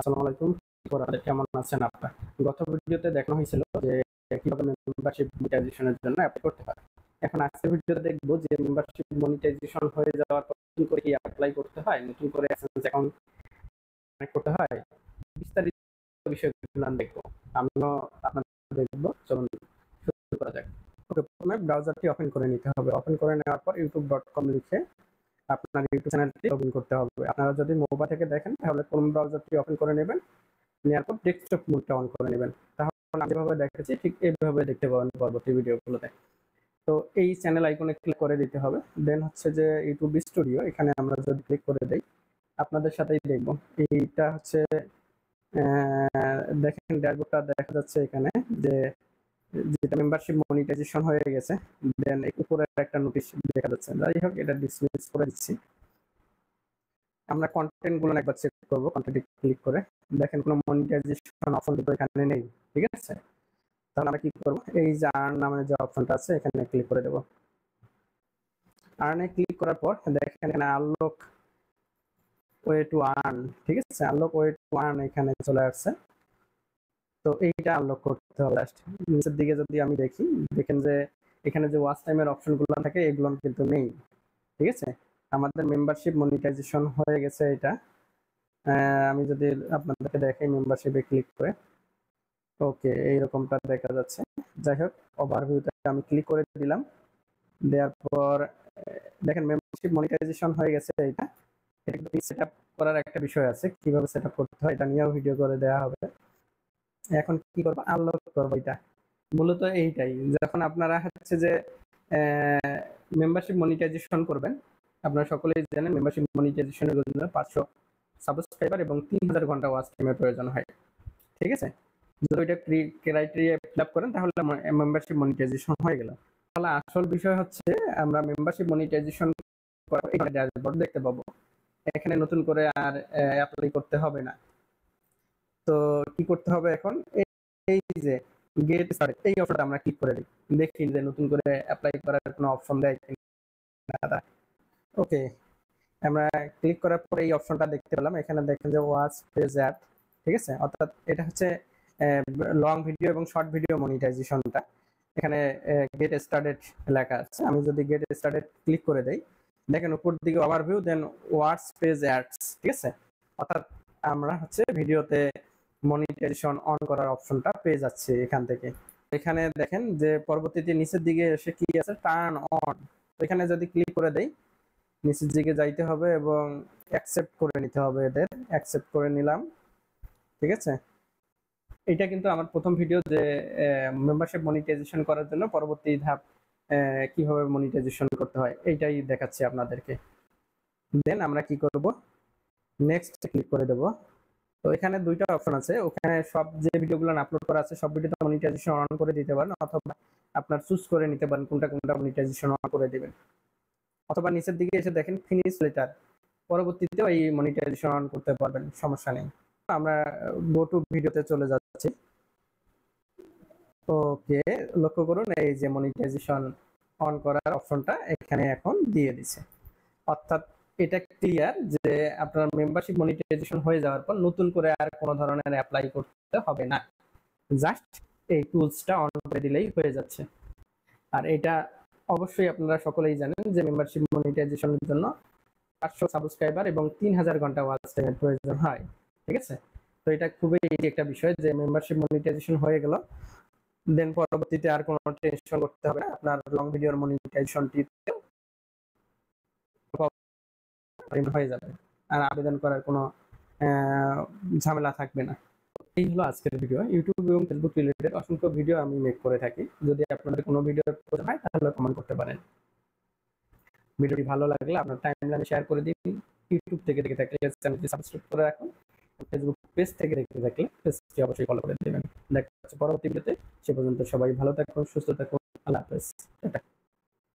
আসসালামু আলাইকুম। কেমন আছেন আপনারা? গত ভিডিওতে দেখানো হয়েছিল যে কিভাবে মেম্বারশিপ মনিটাইজেশনের জন্য এপ্লাই করতে হয়। এখন আজকের ভিডিওতে দেখব যে মেম্বারশিপ মনিটাইজেশন হয়ে যাওয়ার পর নতুন করে কি এপ্লাই করতে হয়, নতুন করে অ্যাসেন্স অ্যাকাউন্ট কানেক্ট করতে হয়। বিস্তারিত বিষয়গুলো আমি দেখব। আমিও আপনাদের দেখব। চলুন শুরু করা যাক। ওকে, প্রথমে ব্রাউজারটি ওপেন করে নিতে হবে। ওপেন করে নেওয়ার পর youtube.com লিখে আপনার ইউটিউব চ্যানেলটি লগইন করতে হবে। আপনারা যদি মোবাইল থেকে দেখেন তাহলে ক্রোম ব্রাউজারটি ওপেন করে নেবেন। নেওয়ার পর ডেস্কটপ মোডটা অন করে নেবেন। তাহলে আমি যেভাবে দেখাচ্ছি ঠিক এইভাবে দেখতে পাবেন পরবর্তী ভিডিওগুলোতে। তো এই চ্যানেল আইকনে ক্লিক করে দিতে হবে। দেন হচ্ছে যে ইউটিউব স্টুডিও, এখানে আমরা যদি ক্লিক করে দেই আপনাদের সাথেই দেখব। এইটা হচ্ছে দেখেন ড্যাশবোর্ডটা দেখা যাচ্ছে এখানে যে যেটা মেম্বারশিপ মনিটাইজেশন হয়ে গেছে। দেন উপরে একটা নোটিশ দেখা যাচ্ছে। যাই হোক, এটা ডিসমিস করে দিচ্ছি। আমরা কন্টেন্ট গুলো একবার চেক করবো। কন্টেন্টে ক্লিক করে দেখেন কোনো মনিটাইজেশন অপশন কিন্তু এখানে নেই। ঠিক আছে, তাহলে আমরা কি করবো, এই যে আর্ন নামের যে অপশনটা আছে এখানে ক্লিক করে দেবো। আর্নে ক্লিক করার পর দেখেন এখানে আনলক ওয়ে টু আর্ন, ঠিক আছে, আনলক ওয়ে টু আর্ন এখানে চলে আসছে। তো এইটা আনলক করতে হবে। লাস্ট নিচের দিকে যদি আমি দেখি, দেখেন যে এখানে যে ওয়াচ টাইমের অপশনগুলো থাকে এগুলো কিন্তু নেই। ঠিক আছে, আমাদের মেম্বারশিপ মনিটাইজেশন হয়ে গেছে এটা। আমি যদি আপনাদেরকে দেখাই মেম্বারশিপে ক্লিক করে, ওকে এইরকমটা দেখা যাচ্ছে। যাই হোক, ওভারভিউতে আমি ক্লিক করে দিলাম। দেওয়ার পর দেখেন মেম্বারশিপ মনিটাইজেশন হয়ে গেছে। এটা সেট আপ করার একটা বিষয় আছে, কিভাবে সেট আপ করতে হয় এটা নিয়েও ভিডিও করে দেওয়া হবে। এখন কি করবো, আনলক করবো। এটা মূলত এইটাই, যখন আপনারা হচ্ছে যে মেম্বারশিপ মনিটাইজেশন করবেন, আপনারা সকলেই জানেন মেম্বারশিপ মনিটাইজেশনের জন্য 500 সাবস্ক্রাইবার এবং 3000 ঘন্টা ওয়াচ টাইমের প্রয়োজন হয়। ঠিক আছে, যদি ওইটা ক্রাইটেরিয়া ফিল আপ করেন তাহলে মেম্বারশিপ মনিটাইজেশন হয়ে গেল। তাহলে আসল বিষয় হচ্ছে আমরা মেম্বারশিপ মনিটাইজেশন করার এখানে ড্যাশবোর্ড দেখতে পাবো। এখানে নতুন করে আর অ্যাপ্লাই করতে হবে না। তো কি করতে হবে এখন, এই যে গেট স্টার্টেড এই অপশনটা আমরা ক্লিক করে দিই। দেখি যে নতুন করে অ্যাপ্লাই করার কোনো অপশন দেয় কিনা। ওকে, আমরা ক্লিক করার পরে এই অপশনটা দেখতে পেলাম। এখানে দেখেন যে ওয়াচ পেজ অ্যাড, ঠিক আছে, অর্থাৎ এটা হচ্ছে লং ভিডিও এবং শর্ট ভিডিও মনিটাইজেশনটা। এখানে গেট স্টার্টেড লেখা আছে। আমি যদি গেট স্টার্টেড ক্লিক করে দেই, দেখেন উপর দিকে ওভারভিউ, দেন ওয়াচ পেজ অ্যাডস, ঠিক আছে, অর্থাৎ আমরা হচ্ছে ভিডিওতে মনিটাইজেশন অন করার অপশনটা পেয়ে যাচ্ছি এখান থেকে। এখানে দেখেন যে পরবর্তীতে নিচের দিকে এসে কি আছে, টার্ন অন। এখানে যদি ক্লিক করে দেই নিচের দিকে যাইতে হবে এবং অ্যাকসেপ্ট করে নিতে হবে। এদের অ্যাকসেপ্ট করে নিলাম। ঠিক আছে, এটা কিন্তু আমার প্রথম ভিডিও যে মেম্বারশিপ মনিটাইজেশন করার জন্য পরবর্তী ধাপ কিভাবে মনিটাইজেশন করতে হয় এইটাই দেখাচ্ছি আপনাদেরকে। দেন আমরা কি করব, নেক্সট ক্লিক করে দেব। তো এখানে দুইটা অপশন আছে। ওখানে সব যে ভিডিওগুলো আপলোড করা আছে সব ভিডিওতে মনিটাইজেশন অন করে দিতে পারেন, অথবা আপনার চুজ করে নিতে পারেন কোনটা কোনটা মনিটাইজেশন অন করে দিবেন। অথবা নিচের দিকে এসে দেখেন ফিনিশ লেটার, পরবর্তীতেও এই মনিটাইজেশন অন করতে পারবেন, সমস্যা নেই। আমরা গো টু ভিডিওতে চলে যাচ্ছি। ওকে, লক্ষ্য করুন এই যে মনিটাইজেশন অন করার অপশনটা এখানে এখন দিয়ে দিছে। অর্থাৎ এটা ক্লিয়ার যে আপনার মেম্বারশিপ মনিটাইজেশন হয়ে যাওয়ার পর নতুন করে আর কোনো ধরনের অ্যাপ্লাই করতে হবে না, জাস্ট এই টুলসটা অন করে দিলেই হয়ে যাচ্ছে। আর এটা অবশ্যই আপনারা সকলেই জানেন যে মেম্বারশিপ মনিটাইজেশনের জন্য 500 সাবস্ক্রাইবার এবং 3000 ঘন্টা ওয়াচ টাইমের প্রয়োজন হয়। ঠিক আছে, তো এটা খুবই ইজি একটা বিষয় যে মেম্বারশিপ মনিটাইজেশন হয়ে গেল, দেন পরবর্তীতে আর কোনো টেনশন করতে হবে না। আপনার লং ভিডিওর মনিটাইজেশনটি হয়ে যাবে, আর আবেদন করার কোনো ঝামেলা থাকবে না। এই হলো আজকের ভিডিও। ইউটিউব এবং ফেসবুক রিলেটেড অসংখ্য ভিডিও আমি মেক করে থাকি। যদি আপনাদের কোনো ভিডিও প্রয়োজন হয় তাহলে কমেন্ট করতে পারেন। ভিডিওটি ভালো লাগলে আপনার টাইমলাইনে শেয়ার করে দিন। ইউটিউব থেকে দেখে থাকলে চ্যানেলটি সাবস্ক্রাইব করে রাখুন। ফেসবুক পেজ থেকে দেখে থাকলে পেজটি অবশ্যই ফলো করে দেবেন। দেখা হচ্ছে পরবর্তী ভিডিওতে। সে পর্যন্ত সবাই ভালো থাকুন, সুস্থ থাকুন। আল্লাহ হাফেজ।